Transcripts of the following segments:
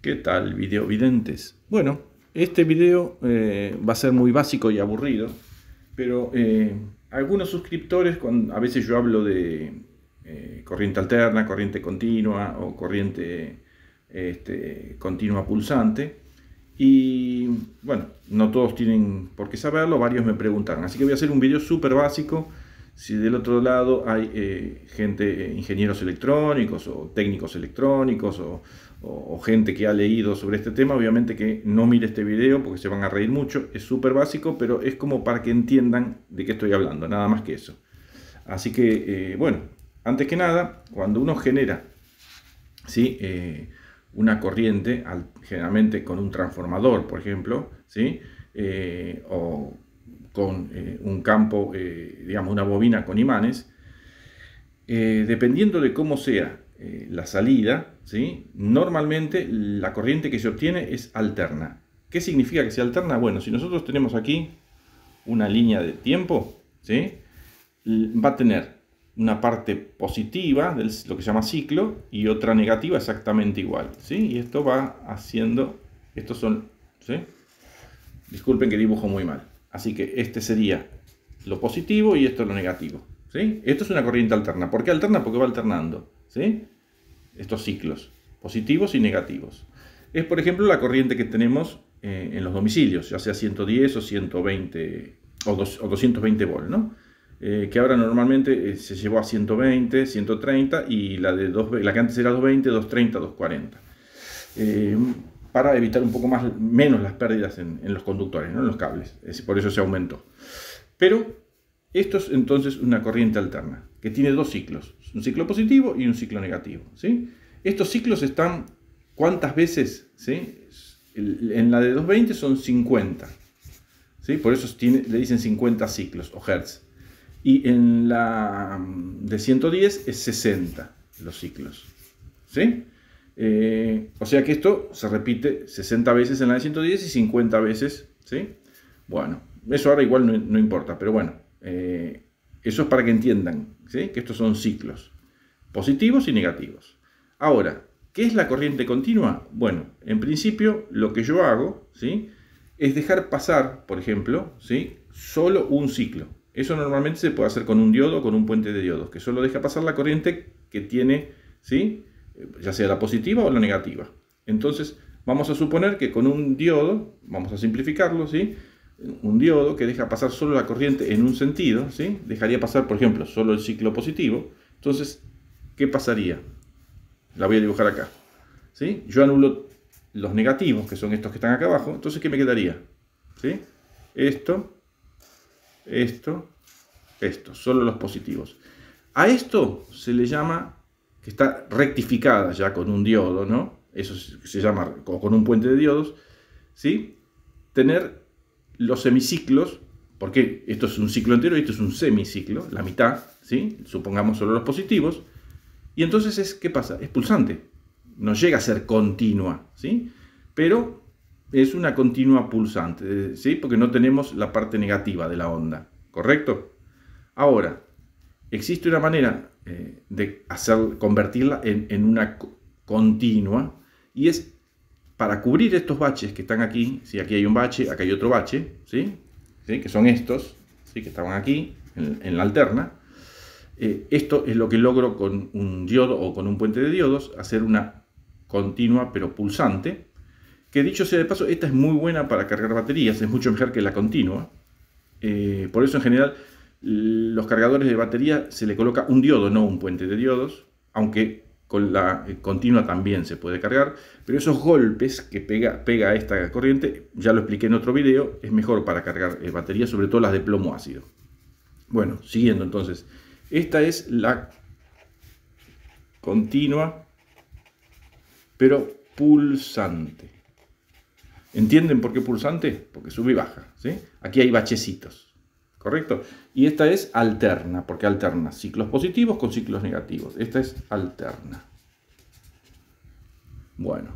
¿Qué tal, videovidentes? Bueno, este video va a ser muy básico y aburrido, pero algunos suscriptores, a veces yo hablo de corriente alterna, corriente continua o corriente continua pulsante, y bueno, no todos tienen por qué saberlo, varios me preguntaron, así que voy a hacer un video súper básico. Si del otro lado hay gente, ingenieros electrónicos o técnicos electrónicos o gente que ha leído sobre este tema, obviamente que no mire este video porque se van a reír mucho. Es súper básico, pero es como para que entiendan de qué estoy hablando, nada más que eso. Así que, bueno, antes que nada, cuando uno genera ¿sí? Una corriente, generalmente con un transformador, por ejemplo, ¿sí? O con un campo, digamos una bobina con imanes, dependiendo de cómo sea la salida, ¿sí? Normalmente la corriente que se obtiene es alterna. ¿Qué significa que sea alterna? Bueno, si nosotros tenemos aquí una línea de tiempo, ¿sí? Va a tener una parte positiva de lo que se llama ciclo y otra negativa exactamente igual, ¿sí? Y esto va haciendo, estos son, ¿sí? Disculpen que dibujo muy mal. Así que este sería lo positivo y esto lo negativo, ¿sí? Esto es una corriente alterna. ¿Por qué alterna? Porque va alternando, ¿sí? Estos ciclos, positivos y negativos. Es, por ejemplo, la corriente que tenemos en los domicilios, ya sea 110 o 120 o 220 volts, ¿no? Que ahora normalmente se llevó a 120, 130 y la que antes era 220, 230, 240. Para evitar un poco menos las pérdidas en los conductores, ¿no? En los cables. Por eso se aumentó. Pero esto es entonces una corriente alterna, que tiene dos ciclos, un ciclo positivo y un ciclo negativo, ¿sí? Estos ciclos están, ¿cuántas veces? ¿Sí? En la de 220 son 50, ¿sí? Por eso le dicen 50 ciclos o hertz. Y en la de 110 es 60 los ciclos, ¿sí? O sea que esto se repite 60 veces en la de 110 y 50 veces, ¿sí? Bueno, eso ahora igual no importa, pero bueno, eso es para que entiendan, ¿sí? Que estos son ciclos, positivos y negativos. Ahora, ¿qué es la corriente continua? Bueno, en principio lo que yo hago, ¿sí? Es dejar pasar, por ejemplo, ¿sí? Solo un ciclo. Eso normalmente se puede hacer con un diodo o con un puente de diodos, que solo deja pasar la corriente que tiene, ¿sí? Ya sea la positiva o la negativa. Entonces, vamos a suponer que con un diodo, vamos a simplificarlo, ¿sí? Un diodo que deja pasar solo la corriente en un sentido, ¿sí? Dejaría pasar, por ejemplo, solo el ciclo positivo. Entonces, ¿qué pasaría? La voy a dibujar acá, ¿sí? Yo anulo los negativos, que son estos que están acá abajo. Entonces, ¿qué me quedaría? ¿Sí? Esto, solo los positivos. A esto se le llama, que está rectificada ya con un diodo, ¿no? Eso se llama, con un puente de diodos, ¿sí? Tener los semiciclos, porque esto es un ciclo entero y esto es un semiciclo, la mitad, ¿sí? Supongamos solo los positivos, y entonces ¿qué pasa? Es pulsante, no llega a ser continua, ¿sí? Pero es una continua pulsante, ¿sí? Porque no tenemos la parte negativa de la onda, ¿correcto? Ahora, existe una manera de convertirla en una continua, y es para cubrir estos baches que están aquí. Si aquí hay un bache, acá hay otro bache, ¿sí? ¿Sí? Que son estos, ¿sí? Que estaban aquí en la alterna. Esto es lo que logro con un diodo o con un puente de diodos, hacer una continua pero pulsante, que dicho sea de paso, esta es muy buena para cargar baterías, es mucho mejor que la continua. Por eso en general los cargadores de batería se le coloca un diodo, no un puente de diodos, aunque con la continua también se puede cargar, pero esos golpes que pega esta corriente, ya lo expliqué en otro video, es mejor para cargar baterías, sobre todo las de plomo ácido. Bueno, siguiendo entonces, esta es la continua, pero pulsante. ¿Entienden por qué pulsante? Porque sube y baja, ¿sí? Aquí hay bachecitos, ¿correcto? Y esta es alterna, porque alterna ciclos positivos con ciclos negativos. Esta es alterna. Bueno,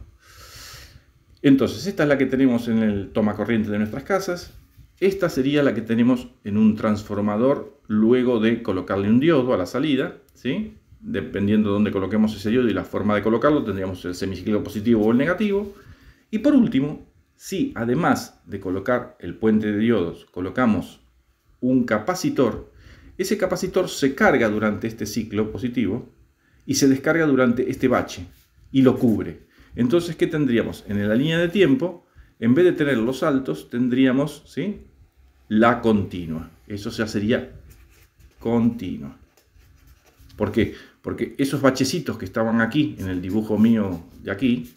entonces esta es la que tenemos en el toma corriente de nuestras casas. Esta sería la que tenemos en un transformador luego de colocarle un diodo a la salida, ¿sí? dependiendo de dónde coloquemos ese diodo y la forma de colocarlo, tendríamos el semiciclo positivo o el negativo. Y por último, si además de colocar el puente de diodos, colocamos un capacitor, ese capacitor se carga durante este ciclo positivo y se descarga durante este bache y lo cubre. Entonces, ¿qué tendríamos? En la línea de tiempo, en vez de tener los altos, tendríamos, ¿sí?, la continua. Eso ya sería continua. ¿Por qué? Porque esos bachecitos que estaban aquí, en el dibujo mío de aquí,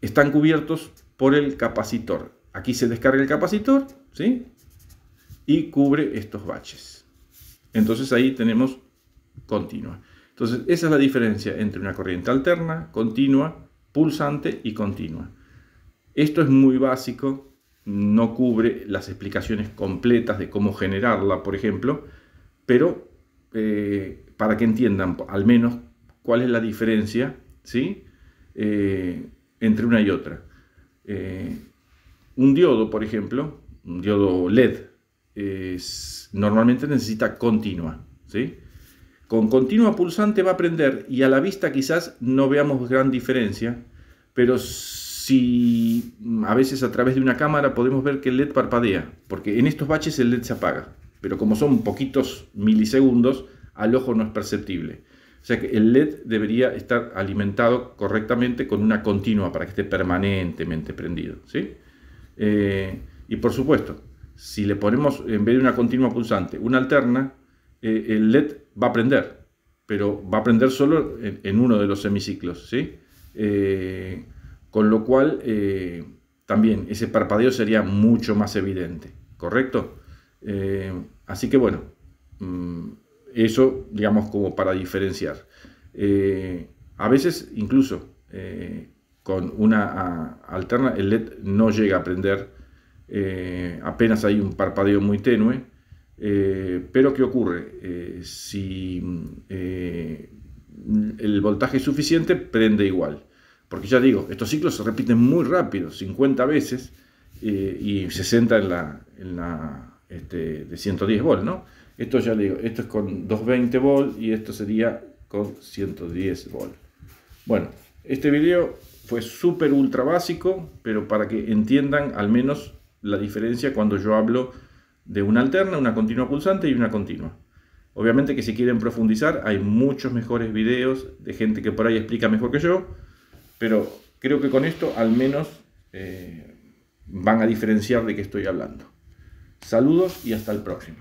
están cubiertos por el capacitor. Aquí se descarga el capacitor, ¿sí?, y cubre estos baches. Entonces ahí tenemos continua. Entonces esa es la diferencia entre una corriente alterna, continua, pulsante y continua. Esto es muy básico, no cubre las explicaciones completas de cómo generarla, por ejemplo, pero para que entiendan al menos cuál es la diferencia, ¿sí?, entre una y otra. Un diodo, por ejemplo, un diodo LED, normalmente necesita continua, ¿sí? Con continua pulsante va a prender y a la vista quizás no veamos gran diferencia, pero si a veces a través de una cámara podemos ver que el LED parpadea, porque en estos baches el LED se apaga, pero como son poquitos milisegundos, al ojo no es perceptible. O sea que el LED debería estar alimentado correctamente con una continua para que esté permanentemente prendido, ¿sí? Y por supuesto, si le ponemos en vez de una continua pulsante una alterna, el LED va a prender, pero va a prender solo en uno de los semiciclos, ¿sí? Con lo cual también ese parpadeo sería mucho más evidente, ¿correcto? Así que bueno, eso digamos como para diferenciar. A veces incluso con una alterna el LED no llega a prender, apenas hay un parpadeo muy tenue, pero ¿qué ocurre? Si el voltaje es suficiente, prende igual. Porque ya digo, estos ciclos se repiten muy rápido, 50 veces, y 60 en la de 110 volts, ¿no? Esto ya digo, esto es con 220 volts y esto sería con 110 volts. Bueno, este video fue súper ultra básico, pero para que entiendan al menos la diferencia cuando yo hablo de una alterna, una continua pulsante y una continua. Obviamente que si quieren profundizar hay muchos mejores videos de gente que por ahí explica mejor que yo, pero creo que con esto al menos van a diferenciar de qué estoy hablando. Saludos y hasta el próximo.